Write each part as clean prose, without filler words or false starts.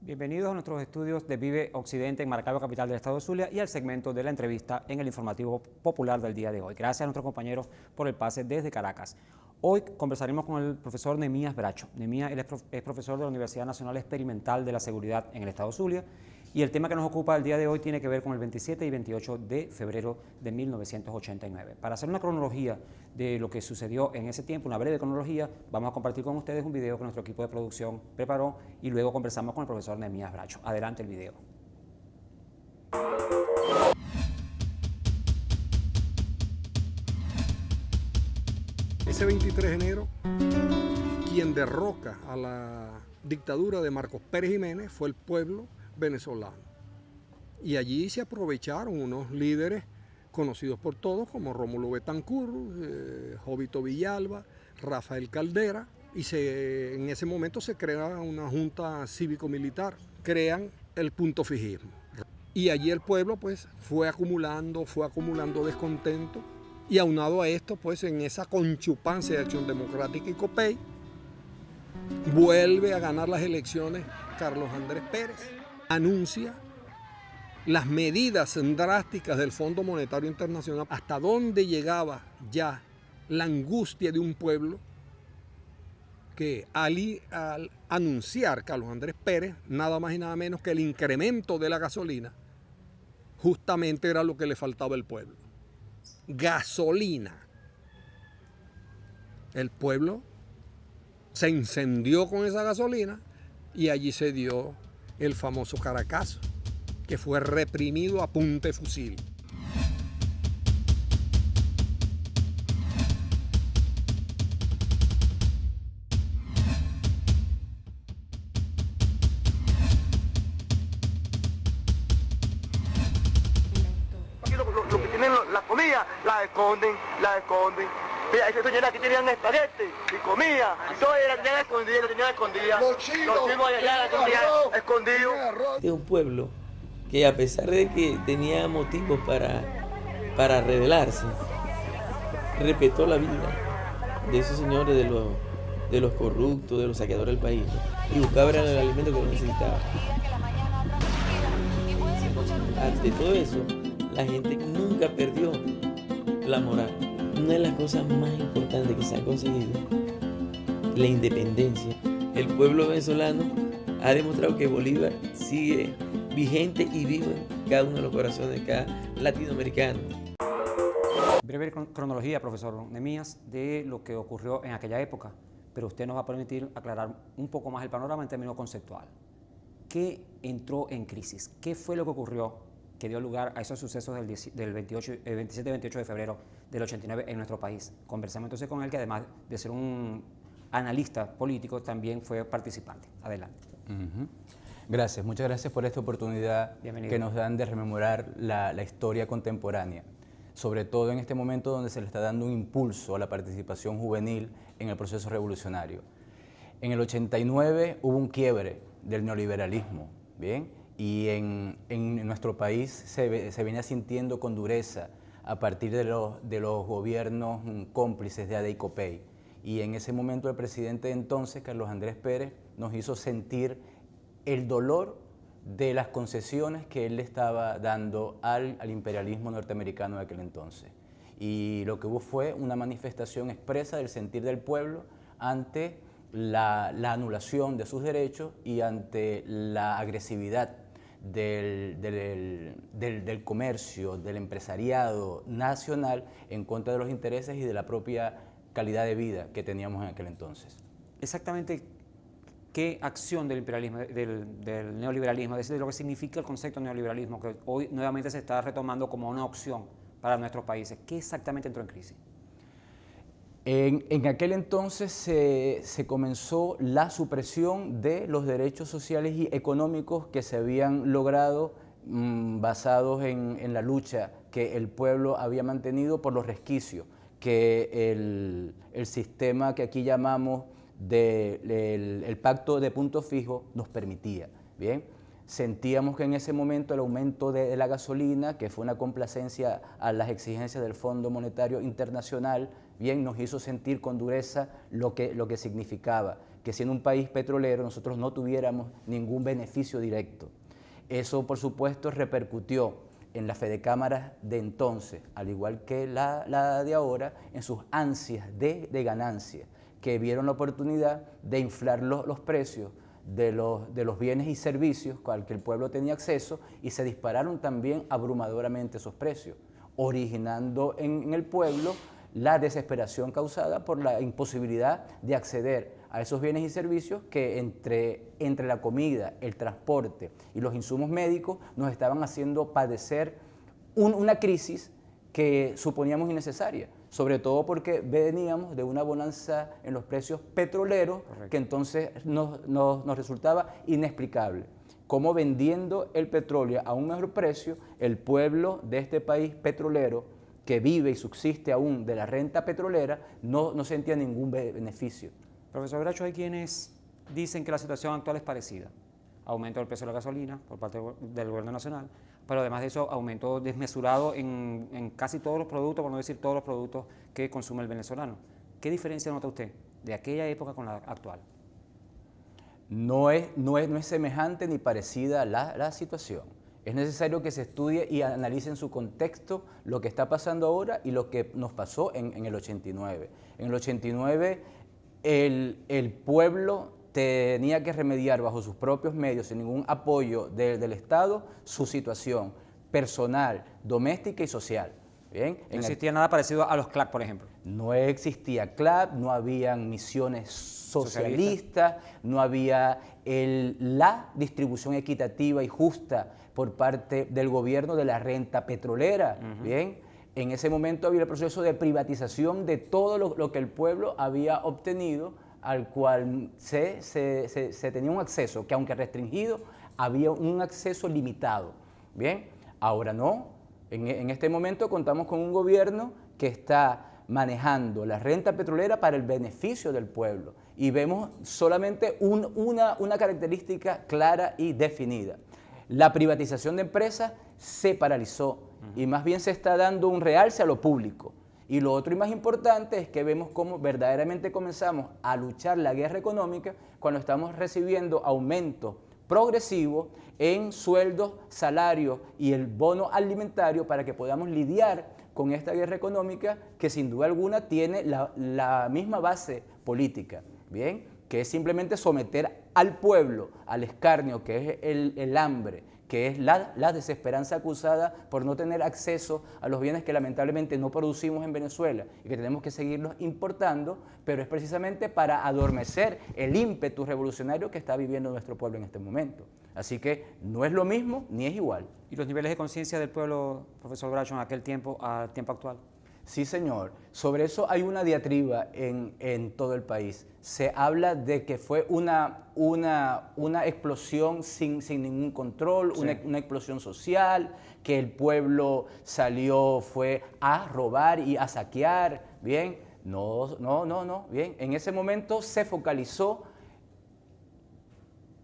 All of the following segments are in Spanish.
Bienvenidos a nuestros estudios de Vive Occidente en Maracaibo, capital del estado de Zulia, y al segmento de la entrevista en el informativo popular del día de hoy. Gracias a nuestros compañeros por el pase desde Caracas. Hoy conversaremos con el profesor Nehemías Bracho. Nehemías es profesor de la Universidad Nacional Experimental de la Seguridad en el estado de Zulia, y el tema que nos ocupa el día de hoy tiene que ver con el 27 y 28 de febrero de 1989. Para hacer una cronología de lo que sucedió en ese tiempo, una breve cronología, vamos a compartir con ustedes un video que nuestro equipo de producción preparó y luego conversamos con el profesor Nehemías Bracho. Adelante el video. Ese 23 de enero, quien derroca a la dictadura de Marcos Pérez Jiménez fue el pueblo venezolano. Y allí se aprovecharon unos líderes conocidos por todos como Rómulo Betancourt, Jovito Villalba, Rafael Caldera, y en ese momento se crea una junta cívico-militar, crean el punto fijismo. Y allí el pueblo pues fue acumulando descontento, y aunado a esto pues en esa conchupancia de Acción Democrática y COPEI, vuelve a ganar las elecciones Carlos Andrés Pérez, anuncia las medidas drásticas del Fondo Monetario Internacional, hasta dónde llegaba ya la angustia de un pueblo que al anunciar Carlos Andrés Pérez, nada más y nada menos que el incremento de la gasolina, justamente era lo que le faltaba al pueblo. Gasolina. El pueblo se incendió con esa gasolina y allí se dio el famoso Caracazo, que fue reprimido a punta de fusil. Lo que tienen la comida, la esconden. Mira, esa señora aquí tenían espagueti y comía, y todo era tenían escondida. Los chivos allá escondidos. Es un pueblo que, a pesar de que tenía motivos para rebelarse, respetó la vida de esos señores, de los corruptos, de los saqueadores del país, y buscaba el alimento que lo necesitaba. Ante todo eso, la gente nunca perdió la moral. Una de las cosas más importantes que se ha conseguido, la independencia. El pueblo venezolano ha demostrado que Bolívar sigue vigente y vivo en cada uno de los corazones de cada latinoamericano. Breve cronología, profesor Nehemías, de lo que ocurrió en aquella época, pero usted nos va a permitir aclarar un poco más el panorama en términos conceptual. ¿Qué entró en crisis? ¿Qué fue lo que ocurrió que dio lugar a esos sucesos del 27 y 28 de febrero del 89 en nuestro país? Conversamos entonces con él, que además de ser un analista político, también fue participante. Adelante. Gracias, muchas gracias por esta oportunidad Bienvenido. que nos dan de rememorar la historia contemporánea, sobre todo en este momento donde se le está dando un impulso a la participación juvenil en el proceso revolucionario. En el 89 hubo un quiebre del neoliberalismo, ¿bien? Y en nuestro país se venía sintiendo con dureza a partir de los gobiernos cómplices de ADE y COPEI. Y en ese momento el presidente de entonces, Carlos Andrés Pérez, nos hizo sentir el dolor de las concesiones que él le estaba dando al imperialismo norteamericano de aquel entonces. Y lo que hubo fue una manifestación expresa del sentir del pueblo ante la anulación de sus derechos y ante la agresividad del comercio, del empresariado nacional en contra de los intereses y de la propia calidad de vida que teníamos en aquel entonces. Exactamente, ¿qué acción del imperialismo, del neoliberalismo, es decir, de lo que significa el concepto neoliberalismo, que hoy nuevamente se está retomando como una opción para nuestros países? ¿Qué exactamente entró en crisis? En aquel entonces se comenzó la supresión de los derechos sociales y económicos que se habían logrado basados en la lucha que el pueblo había mantenido por los resquicios que el sistema que aquí llamamos el pacto de punto fijo nos permitía. ¿Bien? Sentíamos que en ese momento el aumento de la gasolina, que fue una complacencia a las exigencias del Fondo Monetario Internacional, bien, nos hizo sentir con dureza lo que significaba, que siendo un país petrolero nosotros no tuviéramos ningún beneficio directo. Eso, por supuesto, repercutió en las fedecámaras de entonces, al igual que la de ahora, en sus ansias de ganancia, que vieron la oportunidad de inflar los precios de los bienes y servicios al que el pueblo tenía acceso, y se dispararon también abrumadoramente esos precios, originando en el pueblo la desesperación causada por la imposibilidad de acceder a esos bienes y servicios que entre la comida, el transporte y los insumos médicos nos estaban haciendo padecer una crisis que suponíamos innecesaria, sobre todo porque veníamos de una bonanza en los precios petroleros. Correcto. Que entonces nos resultaba inexplicable cómo, vendiendo el petróleo a un mejor precio, el pueblo de este país petrolero, que vive y subsiste aún de la renta petrolera, no sentía ningún beneficio. Profesor Bracho, hay quienes dicen que la situación actual es parecida. Aumento del precio de la gasolina por parte del gobierno nacional, pero además de eso, aumento desmesurado en casi todos los productos, por no decir todos los productos que consume el venezolano. ¿Qué diferencia nota usted de aquella época con la actual? No es semejante ni parecida la situación. Es necesario que se estudie y analice en su contexto lo que está pasando ahora y lo que nos pasó en el 89. En el 89 el pueblo tenía que remediar bajo sus propios medios, sin ningún apoyo del Estado, su situación personal, doméstica y social. ¿Bien? No existía nada parecido a los CLAC, por ejemplo. No existía CLAC, no habían misiones socialistas, no había la distribución equitativa y justa por parte del gobierno de la renta petrolera. ¿Bien? En ese momento había el proceso de privatización de todo lo que el pueblo había obtenido, al cual se tenía un acceso, que aunque restringido, había un acceso limitado. Bien, ahora no. En este momento contamos con un gobierno que está manejando la renta petrolera para el beneficio del pueblo, y vemos solamente una característica clara y definida. La privatización de empresas se paralizó y más bien se está dando un realce a lo público. Y lo otro y más importante es que vemos cómo verdaderamente comenzamos a luchar la guerra económica cuando estamos recibiendo aumentos progresivos en sueldos, salarios y el bono alimentario para que podamos lidiar con esta guerra económica que sin duda alguna tiene la misma base política, ¿bien? Que es simplemente someter al pueblo al escarnio, que es el hambre, que es la desesperanza acusada por no tener acceso a los bienes que lamentablemente no producimos en Venezuela y que tenemos que seguirlos importando, pero es precisamente para adormecer el ímpetu revolucionario que está viviendo nuestro pueblo en este momento. Así que no es lo mismo ni es igual. ¿Y los niveles de conciencia del pueblo, profesor Bracho, en aquel tiempo al tiempo actual? Sí, señor. Sobre eso hay una diatriba en todo el país. Se habla de que fue una explosión sin ningún control, sí. una explosión social, que el pueblo fue a robar y a saquear. Bien, no. Bien, en ese momento se focalizó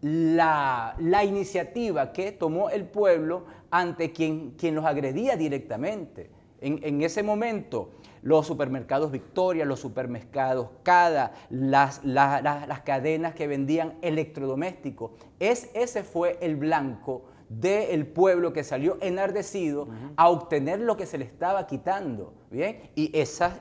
la iniciativa que tomó el pueblo ante quien los agredía directamente. En ese momento, los supermercados Victoria, los supermercados Cada, las cadenas que vendían electrodomésticos, ese fue el blanco del pueblo que salió enardecido a obtener lo que se le estaba quitando, ¿bien? Y esas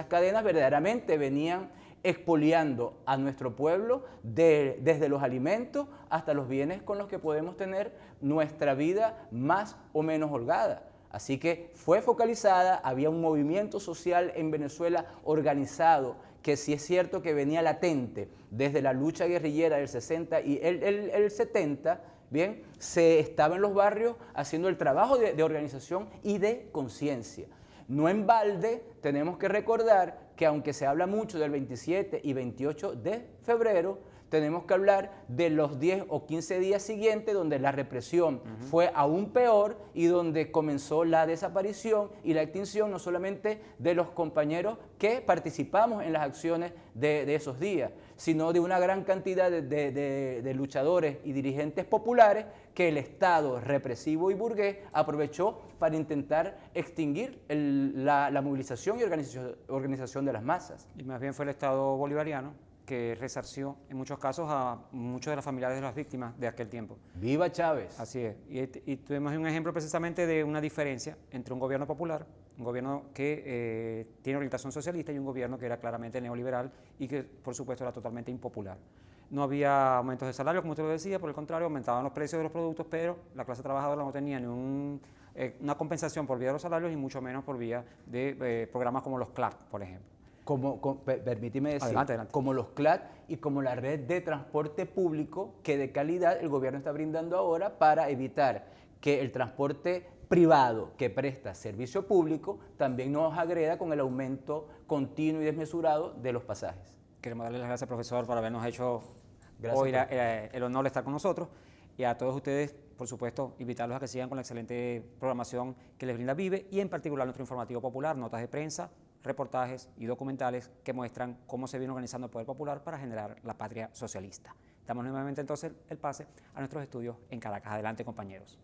cadenas verdaderamente venían expoliando a nuestro pueblo desde los alimentos hasta los bienes con los que podemos tener nuestra vida más o menos holgada. Así que fue focalizada, había un movimiento social en Venezuela organizado, que sí es cierto que venía latente desde la lucha guerrillera del 60 y el 70, bien, se estaba en los barrios haciendo el trabajo de organización y de conciencia. No en balde tenemos que recordar que aunque se habla mucho del 27 y 28 de febrero, tenemos que hablar de los 10 o 15 días siguientes donde la represión fue aún peor y donde comenzó la desaparición y la extinción no solamente de los compañeros que participamos en las acciones de esos días, sino de una gran cantidad de luchadores y dirigentes populares que el Estado represivo y burgués aprovechó para intentar extinguir la movilización y organización de las masas. Y más bien fue el Estado bolivariano que resarció en muchos casos a muchos de los familiares de las víctimas de aquel tiempo. ¡Viva Chávez! Así es. Y tuvimos un ejemplo precisamente de una diferencia entre un gobierno popular, un gobierno que tiene orientación socialista, y un gobierno que era claramente neoliberal y que, por supuesto, era totalmente impopular. No había aumentos de salario, como usted lo decía, por el contrario, aumentaban los precios de los productos, pero la clase trabajadora no tenía ni una compensación por vía de los salarios, y mucho menos por vía de programas como los CLAP, por ejemplo. Permíteme decir, Adelante. como los CLAD y como la red de transporte público que de calidad el gobierno está brindando ahora para evitar que el transporte privado que presta servicio público también nos agreda con el aumento continuo y desmesurado de los pasajes. Queremos darle las gracias, profesor, por habernos hecho Gracias, hoy el honor de estar con nosotros, y a todos ustedes, por supuesto, invitarlos a que sigan con la excelente programación que les brinda Vive, y en particular nuestro informativo popular, notas de prensa, reportajes y documentales que muestran cómo se viene organizando el poder popular para generar la patria socialista. Damos nuevamente entonces el pase a nuestros estudios en Caracas. Adelante, compañeros.